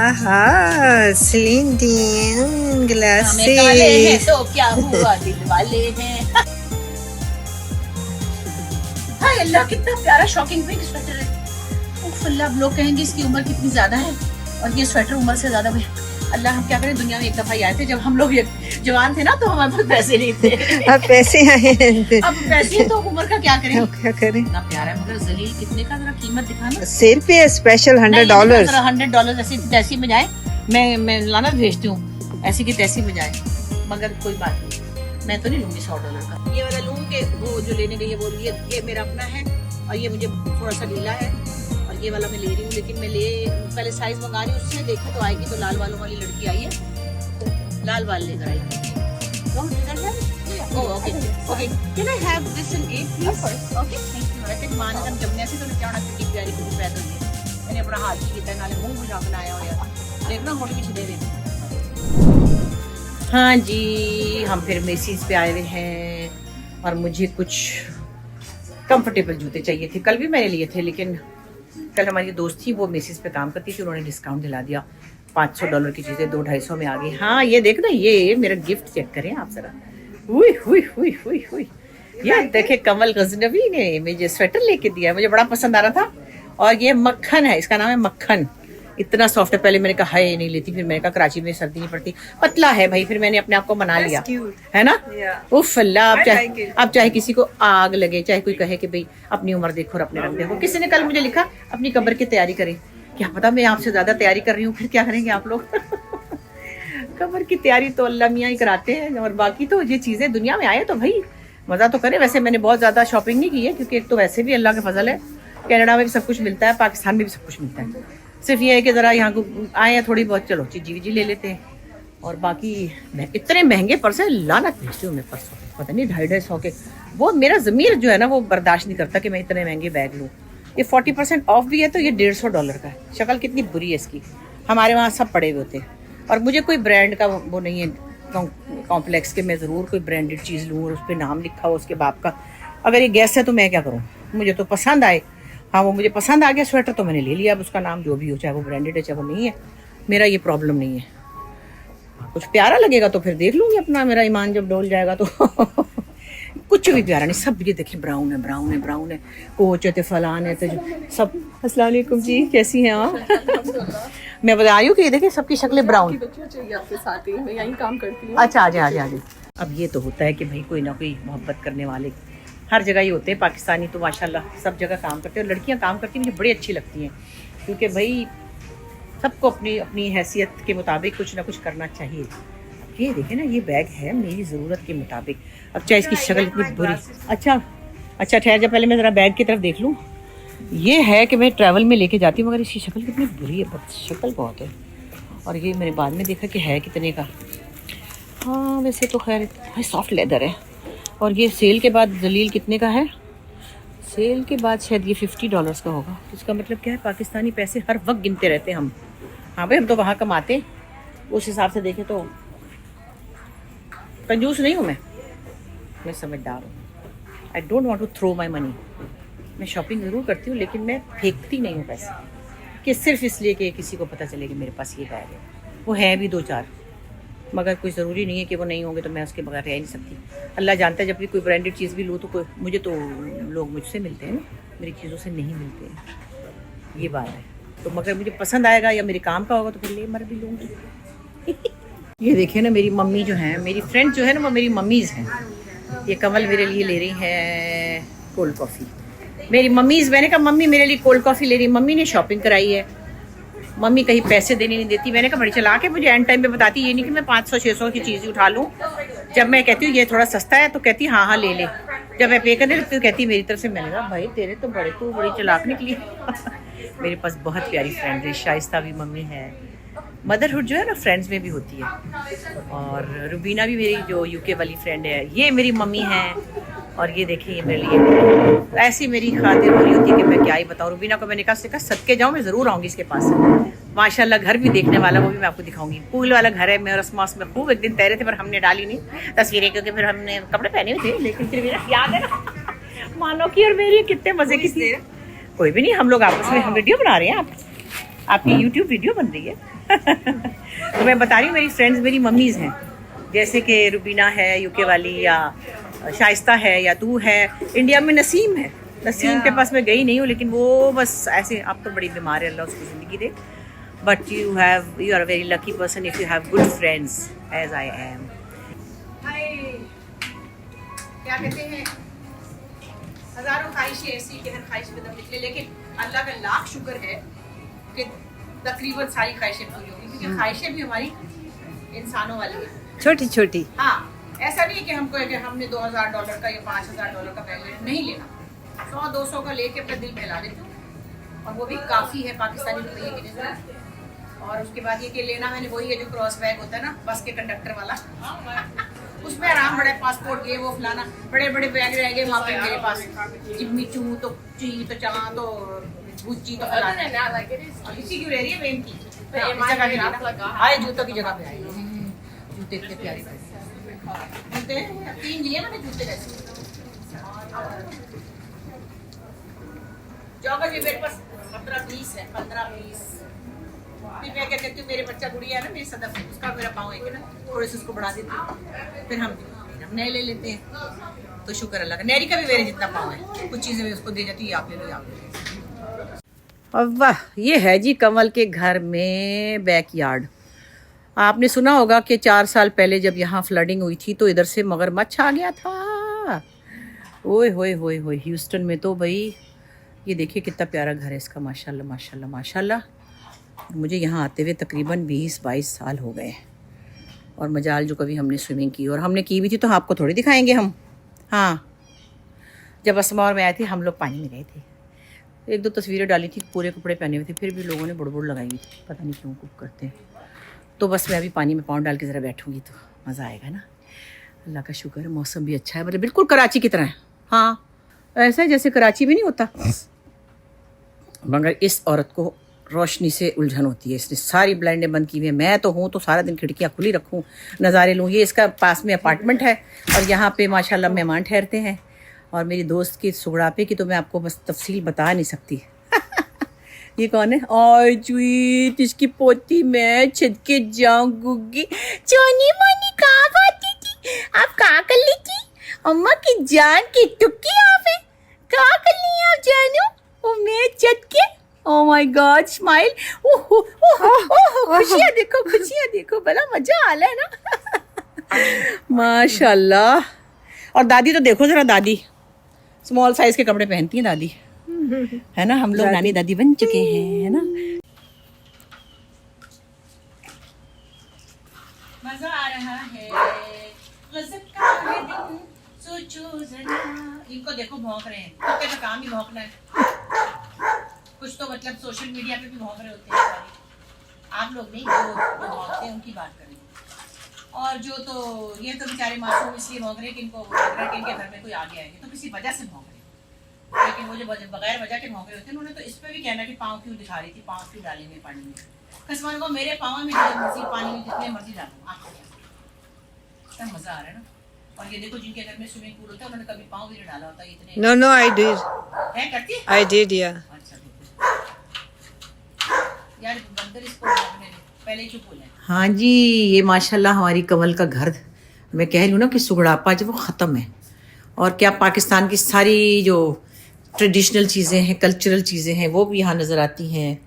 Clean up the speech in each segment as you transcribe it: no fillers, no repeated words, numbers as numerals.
आहा, Celine Dion glasses. काले हैं तो क्या हुआ, दिल वाले हैं। हाय अल्लाह, कितना प्यारा शॉकिंग पिंक स्वेटर है। उफ अल्लाह, अब लोग कहेंगे इसकी उम्र कितनी ज्यादा है और ये स्वेटर उम्र से ज्यादा है। अल्लाह, हम क्या करें, दुनिया में एक दफा ही आए थे, जब हम लोग जवान थे ना तो हमारे पास पैसे नहीं थे। अब पैसे आए हैं। अब पैसे तो उम्र का क्या करें। अब क्या करें। इतना प्यारा है, मगर जलील कितने का, जरा कीमत दिखाना। सेल पे है स्पेशल $100। $100 ऐसी तैसी में जाए, मैं लाना भेजती हूँ, ऐसी की तैसी में जाए, मगर कोई बात नहीं, मैं तो नहीं लूंगी $100 का। ये वाला लूंगी, वो जो लेने गई है वो ये मेरा अपना है और ये मुझे थोड़ा सा ढीला है और ये वाला मैं ले रही हूँ, लेकिन मैं पहले साइज मंगा रही हूँ, उससे देखे तो आएगी। तो लाल वालों वाली लड़की आई है, लाल वाल लेकर आएगी। Okay okay, can I have this in 8 please? Okay thank you. I think मां ने जब जमने से तो नहीं जाना कितनी प्यारी कुछ पैदल है, मैंने अपना हाथ की कितना नाले मुंह बुझा बनाया हो यार, देखना होटल की दे दे। हाँ जी, हम फिर मेसीज पे आए हुए हैं और मुझे कुछ कंफर्टेबल जूते चाहिए थे। कल भी मैंने लिए थे, लेकिन कल हमारी दोस्त थी, वो मेसीज पे काम करती थी, उन्होंने डिस्काउंट दिला दिया। $500 की चीज़ें 200-250 में आ गई। हाँ ये देखना, ये मेरा गिफ्ट चेक करें आप जरा। हुई हुई हुई हुई हुई, यार देखे, कमल गजनवी ने मुझे स्वेटर लेके दिया, मुझे बड़ा पसंद आ रहा था। और ये मक्खन है, इसका नाम है मक्खन। इतना सॉफ्ट है, पहले मैंने कहा हाय नहीं लेती, फिर मैंने कहा कराची में सर्दी नहीं पड़ती, पतला है भाई, फिर मैंने अपने आप को मना लिया, है ना। उफ अल्लाह, अब चाहे किसी को आग लगे, चाहे कोई कहे कि भाई अपनी उम्र देखो और अपने रंग देखो। किसी ने कल मुझे लिखा अपनी कब्र की तैयारी करें, क्या पता मैं आपसे ज्यादा तैयारी कर रही हूँ, फिर क्या करेंगे आप लोग। कब्र की तैयारी तो अल्लाह मियाँ ही कराते हैं, और बाकी तो ये चीजें दुनिया में आए तो भाई मजा तो करे। वैसे मैंने बहुत ज्यादा शॉपिंग नहीं की है, क्योंकि एक तो वैसे भी अल्लाह के फजल है, कनाडा में भी सब कुछ मिलता है, पाकिस्तान में भी सब कुछ मिलता है। सिर्फ ये है कि ज़रा यहाँ को आए हैं थोड़ी बहुत, चलो चीजी वीजी ले लेते हैं। और बाकी इतने महंगे पर्स हैं, लानत भेजती हूँ मैं पर्सों, पता नहीं 250-250 के। वो मेरा ज़मीर जो है ना, वो बर्दाश्त नहीं करता कि मैं इतने महंगे बैग लूँ। ये 40% ऑफ भी है, तो ये $150 का है। शक्ल कितनी बुरी है इसकी, हमारे वहाँ सब पड़े हुए होते हैं। और मुझे कोई ब्रांड का वो नहीं है कॉम्प्लेक्स के, मैं ज़रूर कोई ब्रांडेड चीज़ लूँ और उस पर नाम लिखा हो उसके बाप का। अगर ये गैस है तो मैं क्या करूँ, मुझे तो पसंद आए। हाँ वो मुझे पसंद आ गया स्वेटर तो मैंने ले लिया, अब उसका नाम जो भी हो, चाहे वो ब्रांडेड है चाहे वो नहीं है, मेरा ये प्रॉब्लम नहीं है। कुछ प्यारा लगेगा तो फिर देख लूँगी अपना, मेरा ईमान जब डोल जाएगा तो। कुछ भी प्यारा नहीं, सब ये देखिए ब्राउन है, ब्राउन है, ब्राउन है, कोच है, फलान है, तो सब। अस्सलाम वालेकुम जी, कैसी हैं आप? मैं बता रही हूँ कि ये देखिए सबकी शक्लें ब्राउन। आपके साथ ही मैं यहीं काम करती हूँ। अच्छा आजे आजे आजे। अब ये तो होता है कि भाई कोई ना कोई मोहब्बत करने वाले हर जगह ही होते हैं। पाकिस्तानी तो माशाल्लाह सब जगह काम करते हैं, और लड़कियां काम करती मुझे बड़ी अच्छी लगती हैं, क्योंकि भाई सबको अपनी अपनी हैसियत के मुताबिक कुछ ना कुछ करना चाहिए। ये देखें ना, ये बैग है मेरी ज़रूरत के मुताबिक। अब चाहे इसकी शक्ल इतनी बुरी, अच्छा ठहर जा, पहले मैं ज़रा बैग की तरफ देख लूँ। ये है कि मैं ट्रैवल में लेके जाती हूँ, मगर इसकी शक्ल कितनी बुरी है, शक्ल बहुत है। और ये मैंने बाद में देखा कि है कितने का। हाँ वैसे तो खैर सॉफ्ट लेदर है। और ये सेल के बाद जलील कितने का है? सेल के बाद शायद ये $50 का होगा। इसका मतलब क्या है, पाकिस्तानी पैसे हर वक्त गिनते रहते हैं हम। हाँ भाई हम तो वहाँ कमाते, उस हिसाब से देखें तो कंजूस नहीं हूँ मैं समझदार हूँ। I don't want to throw my money. मैं शॉपिंग ज़रूर करती हूँ, लेकिन मैं फेंकती नहीं हूँ पैसे, कि सिर्फ इसलिए कि किसी को पता चले कि मेरे पास ये बैग है। वो है भी 2-4, मगर कोई ज़रूरी नहीं है कि वो नहीं होंगे तो मैं उसके बगैर रह नहीं सकती। अल्लाह जानता है, जब भी कोई ब्रांडेड चीज़ भी लूँ तो मुझे तो लोग मुझसे मिलते हैं ना, मेरी चीज़ों से नहीं मिलते हैं, ये बात है। तो मगर मुझे पसंद आएगा या मेरे काम का होगा तो फिर ले मर भी लूँगी। ये देखिए ना, मेरी मम्मी जो है, मेरी फ्रेंड जो है ना, वो मेरी मम्मीज़ हैं। ये कमल मेरे लिए ले रही है कोल्ड कॉफ़ी। मेरी मम्मीज़, मैंने कहा मम्मी मेरे लिए कोल्ड कॉफ़ी ले रही है। मम्मी ने शॉपिंग कराई है, मम्मी कहीं पैसे देने नहीं देती। मैंने कहा बड़ी चला के मुझे एंड टाइम पे बताती, ये नहीं कि मैं 500-600 की चीज़ उठा लूँ। जब मैं कहती हूँ ये थोड़ा सस्ता है तो कहती हाँ ले ले। जब मैं पे करने लगती हूँ कहती मेरी तरफ से। मैंने कहा भाई तेरे तो बड़ी चालाक निकली। मेरे पास बहुत प्यारी फ्रेंड है, शाइस्ता भी मम्मी है, मदरहुड जो है ना फ्रेंड्स में भी होती है। और रुबीना भी मेरी जो यूके वाली फ्रेंड है, ये मेरी मम्मी है। और ये देखिए ये मेरे लिए ऐसी मेरी खातिर हो रही होती है कि मैं क्या ही बताऊँ। रुबीना को मैंने कहा सदके जाऊँ, मैं ज़रूर आऊँगी इसके पास। माशाल्लाह घर भी देखने वाला, वो भी मैं आपको दिखाऊंगी। पूल वाला घर है। मैं और असमा में खूब एक दिन तैरे थे, पर हमने डाली नहीं तस्वीरें, क्योंकि फिर हमने कपड़े पहने हुए थे। लेकिन फिर भी याद है ना मानो की और मेरी कितने मज़े की थी। कोई भी नहीं, हम लोग आपस में हम वीडियो बना रहे हैं। आपकी यूट्यूब वीडियो बन रही है। तो मैं बता रही हूँ मेरी फ्रेंड्स मेरी मम्मीज़ हैं, जैसे कि रुबीना है यूके वाली, या शाइस्ता है, या तू है। इंडिया में नसीम है। नसीम के पास मैं गई नहीं हूँ, लेकिन वो बस ऐसे, अब तो बड़ी बीमार है, अल्लाह उसकी ज़िंदगी दे। But you are a very lucky person if you have good friends as I am. क्या कहते हैं, हज़ारों ख्वाहिशें ऐसी कि हर ख्वाहिश में दम निकले, लेकिन अल्लाह का लाख शुक्र है कि तकरीबन सारी ख्वाहिशें पूरी होगी, क्योंकि ख्वाहिशें भी हमारी इंसानों वाली हैं, छोटी छोटी। हाँ, ऐसा नहीं कि हमको कि हमने $2000 का या $5000 का बैग नहीं लेना, 100-200 का लेके अपना दिल बहला देते हो, और वो भी काफ़ी है पाकिस्तानी रुपये की नज़र। और उसके बाद ये कि लेना मैंने वही है जो क्रॉस बैग होता है ना, बस के कंडक्टर वाला। उसमें आराम, बड़े पासपोर्ट ये वो फलाना, बड़े बड़े बैग रह गए वहाँ पे मेरे पास। जिम्मी चू तो ची तो चाँ तो गुच्ची तो फलाना। इसी क्यों रह रही है बेन की आए जूतों की जगह पे आए। जूते इतने प्यारे जूते, 3 लिए मैंने जूते जैसे। जॉगर भी मेरे पास 15-20 है, 15-20। फिर मैं क्या कहती हूँ, मेरे बच्चा गुड़िया है ना मेरी सदफ, उसका मेरा पाँव है ना, थोड़े से उसको बढ़ा देती हूँ, फिर हम नए ले लेते हैं। तो शुक्र अल्लाह का, नैरी का भी मेरे जितना पाँव है, कुछ चीज़ें मैं उसको दे जाती हूँ, आप ले लो, आप ले लो। अब वाह, ये है जी कमल के घर में बैकयार्ड। आपने सुना होगा कि 4 साल पहले जब यहाँ फ्लडिंग हुई थी तो इधर से मगरमच्छ आ गया था। ओए होए होए होए, ह्यूस्टन में तो भाई ये देखिए कितना प्यारा घर है इसका, माशाल्लाह माशाल्लाह माशाल्लाह। मुझे यहाँ आते हुए तकरीबन 20-22 साल हो गए। और मजाल जो कभी हमने स्विमिंग की, और हमने की भी थी तो आपको थोड़ी दिखाएंगे हम। हाँ, जब असमा और मैं आए थे हम लोग पानी में गए थे, 1-2 तस्वीरें डाली थी, पूरे कपड़े पहने हुए थे, फिर भी लोगों ने बुड़बुड़ लगाई हुई थी, पता नहीं क्यों कुक करते हैं। तो बस मैं अभी पानी में पाँव डाल के ज़रा बैठूँगी तो मज़ा आएगा ना। अल्लाह का शुक्र है, मौसम भी अच्छा है, मतलब बिल्कुल कराची की तरह है। हाँ, ऐसा है जैसे कराची में नहीं होता, मगर इस औरत को रोशनी से उलझन होती है। इसने सारी ब्लाइंडें बंद की हुई है। मैं तो हूँ तो सारा दिन खिड़कियाँ खुली रखूँ, नज़ारे लूँ। ये इसका पास में अपार्टमेंट है और यहाँ पे माशाल्लाह मेहमान ठहरते हैं। और मेरी दोस्त की सुगड़ापे की तो मैं आपको बस तफसील बता नहीं सकती। ये कौन है? ओए चुईट, इसकी पोती मैं छत के जाऊँ गुग्गी। चोनी मोनी कहाँ भाती थी? आप कहाँ कर ली थी? अम्मा की जान की टुक्की आप है, कहाँ कर ली आप जानू? ओ मैं छत के, ओ माय गॉड स्माइल, खुशियाँ देखो, खुशियाँ देखो, बड़ा मजा आ रहा है ना। माशाल्लाह। और दादी तो देखो जरा, दादी स्मॉल साइज के कपड़े पहनती हैं दादी, है ना। हम लोग नानी दादी बन चुके हैं, है ना। मजा आ रहा है, गज़ब का है दिन, सोचो जरा। इनको देखो भौंक रहे हैं, कुत्ते का काम ही भौंकना है। कुछ तो मतलब सोशल मीडिया पे भी भौंक रहे होते हैं सारे। आप लोग नहीं, जो भौंकते हैं उनकी बात करें। और जो तो ये तो बेचारे मासूम इसलिए भौंक रहे हैं कि इनको लग रहा है कि इनके घर में कोई आ गया है, तो किसी वजह से भौंक रहे हैं। लेकिन वो जो बगैर वजह के भौंक रहे होते हैं, उन्होंने तो इस पर भी कहना कि पाँव क्यों दिखा रही थी, पाँव क्यों डालेंगे पानी में। कसमान को मेरे पाँव में जितने मर्जी पानी में जितने मर्जी डालो, आपको क्या मजा आ रहा है ना। और ये देखो जिनके घर में स्विमिंग पूल होता है उन्होंने कभी पाँव भी नहीं डाला होता इतने। No, I did. है करती है? I did, yeah. अच्छा यार, बंदर इसको पहले ही चुप हो जाए। हाँ जी, ये माशाल्लाह हमारी कमल का घर। मैं कह रही हूँ ना कि सुगड़ापा जो वो ख़त्म है। और क्या पाकिस्तान की सारी जो ट्रेडिशनल चीज़ें हैं, कल्चरल चीज़ें हैं, वो भी यहाँ नज़र आती हैं।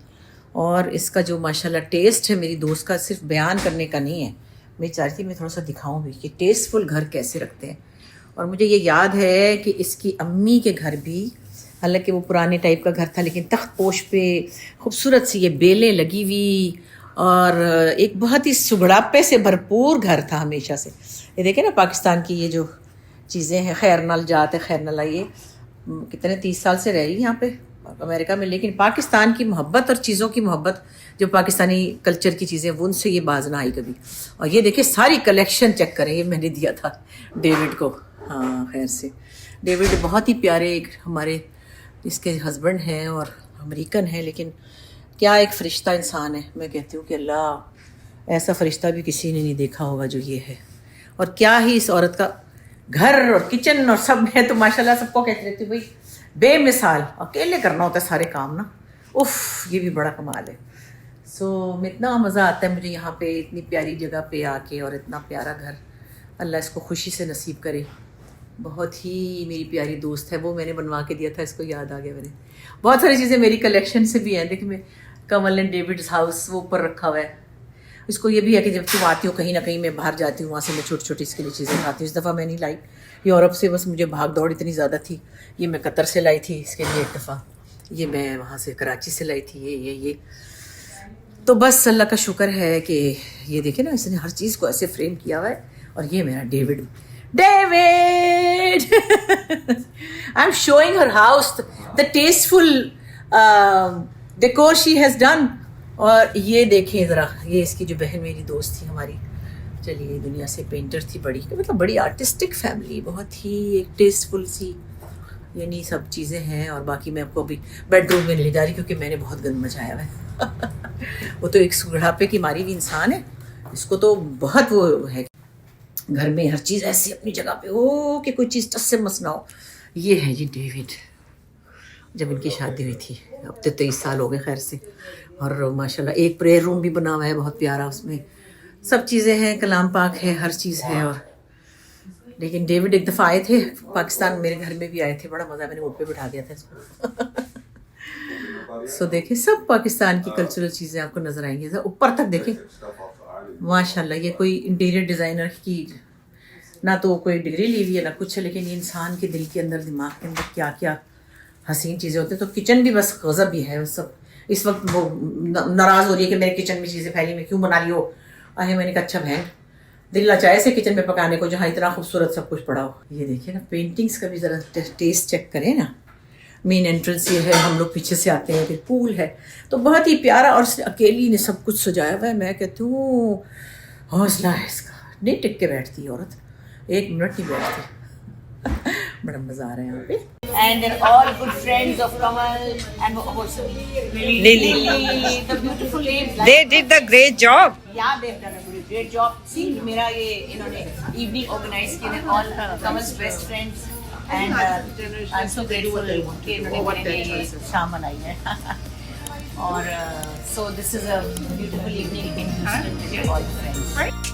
और इसका जो माशाल्लाह टेस्ट है मेरी दोस्त का, सिर्फ बयान करने का नहीं है। मैं चाहती थी मैं थोड़ा सा दिखाऊँ भी कि टेस्टफुल घर कैसे रखते हैं। और मुझे ये याद है कि इसकी अम्मी के घर भी, हालांकि वो पुराने टाइप का घर था, लेकिन तख्त पोश पे खूबसूरत सी ये बेलें लगी हुई और एक बहुत ही सुगड़ापे से भरपूर घर था हमेशा से। ये देखें ना पाकिस्तान की ये जो चीज़ें हैं, खैर नल जाते खैर नल, ये कितने 30 साल से रह रही यहाँ पे। अमेरिका में, लेकिन पाकिस्तान की मोहब्बत और चीज़ों की मोहब्बत, जो पाकिस्तानी कल्चर की चीज़ें, वो उनसे ये बाज ना आई कभी। और ये देखिए सारी कलेक्शन चेक करें, ये मैंने दिया था डेविड को। हाँ खैर से, डेविड बहुत ही प्यारे एक हमारे इसके हस्बैंड हैं और अमेरिकन हैं, लेकिन क्या एक फ़रिश्ता इंसान है। मैं कहती हूँ कि अल्लाह ऐसा फ़रिश्ता भी किसी ने नहीं देखा होगा जो ये है। और क्या ही इस औरत का घर और किचन और सब है, तो माशाल्लाह सबको कहती रहती हूँ भाई बेमिसाल, अकेले करना होता है सारे काम ना, उफ़ ये भी बड़ा कमाल है। सो इतना मज़ा आता है मुझे यहाँ पे इतनी प्यारी जगह पे आके, और इतना प्यारा घर, अल्लाह इसको खुशी से नसीब करे। बहुत ही मेरी प्यारी दोस्त है, वो मैंने बनवा के दिया था, इसको याद आ गया। मैंने बहुत सारी चीज़ें मेरी कलेक्शन से भी हैं। देखिए मैं कमल एंड डेविड्स हाउस वो ऊपर रखा हुआ है। इसको ये भी है कि जब तुम आती हो कहीं ना कहीं, मैं बाहर जाती हूँ, वहाँ से मैं छोटी छोटी इसके लिए चीज़ें खाती हूँ। इस दफ़ा मैं नहीं लाई यूरोप से, बस मुझे भाग दौड़ इतनी ज़्यादा थी। ये मैं कतर से लाई थी इसके लिए एक दफ़ा, ये मैं वहाँ से कराची से लाई थी। ये तो बस अल्लाह का शुक्र है कि ये देखे ना, इसने हर चीज़ को ऐसे फ्रेम किया हुआ है। और ये मेरा David I am showing her house, the tasteful decor she has done. और ये देखें ज़रा, ये इसकी जो बहन मेरी दोस्त थी हमारी, चलिए दुनिया से पेंटर थी, बड़ी मतलब बड़ी आर्टिस्टिक फैमिली, बहुत ही एक टेस्टफुल सी, यानी सब चीज़ें हैं। और बाकी मैं आपको अभी बेडरूम में ले जा रही क्योंकि मैंने बहुत गंद मचाया हुआ है। वो तो एक बुढ़ापे की मारी हुई इंसान है, इसको तो बहुत वो है घर में हर चीज़ ऐसी अपनी जगह पे हो कि कोई चीज़ टस से मस ना हो। ये है जी डेविड, जब इनकी शादी हुई थी, अब तो 23 साल हो गए खैर से। और माशाल्लाह एक प्रेयर रूम भी बना हुआ है बहुत प्यारा, उसमें सब चीज़ें हैं, कलाम पाक है, हर चीज़ है। और लेकिन डेविड एक दफ़ा आए थे पाकिस्तान, मेरे घर में भी आए थे, बड़ा मज़ा, मैंने ऊँट पे बिठा दिया था इसको। सो देखिए सब पाकिस्तान की कल्चरल चीज़ें आपको नज़र आएंगी, ऊपर तक देखें माशाल्लाह। ये कोई इंटीरियर डिज़ाइनर की ना तो कोई डिग्री ली हुई है ना कुछ है, लेकिन ये इंसान के दिल के अंदर, दिमाग के अंदर क्या क्या हसीन चीज़ें होती हैं। तो किचन भी बस गज़ब भी है। सब इस वक्त वो नाराज़ हो रही है कि मेरे किचन में चीज़ें फैली, मैं क्यों बना रही हो। अरे मैंने कहा अच्छा बहन, दिल ना चाहे से किचन में पकाने को जहाँ इतना खूबसूरत सब कुछ पड़ा हो। ये देखिए ना, पेंटिंग्स का भी ज़रा टेस्ट चेक करें ना। मेन एंट्रेंस ये है, हम लोग पीछे से आते हैं, फिर पूल है, तो बहुत ही प्यारा। और अकेली ने सब कुछ सजाया हुआ है। मैं कहती हूँ हौसला है इसका, नहीं टिक के बैठती औरत, एक मिनट नहीं बैठती। बड़ा मज़ा आ रहा है यहाँ पे। And they're all good friends of Kamal and what's her name? Lily, the beautiful name. They did the great job. Yeah, they've done a great job. See, मेरा ये इन्होंने evening organize किया है, all Kamal's best friends, and I'm so grateful कि इन्होंने मेरे लिए ये शाम मनाई है। और so this is a beautiful evening in Houston with all friends.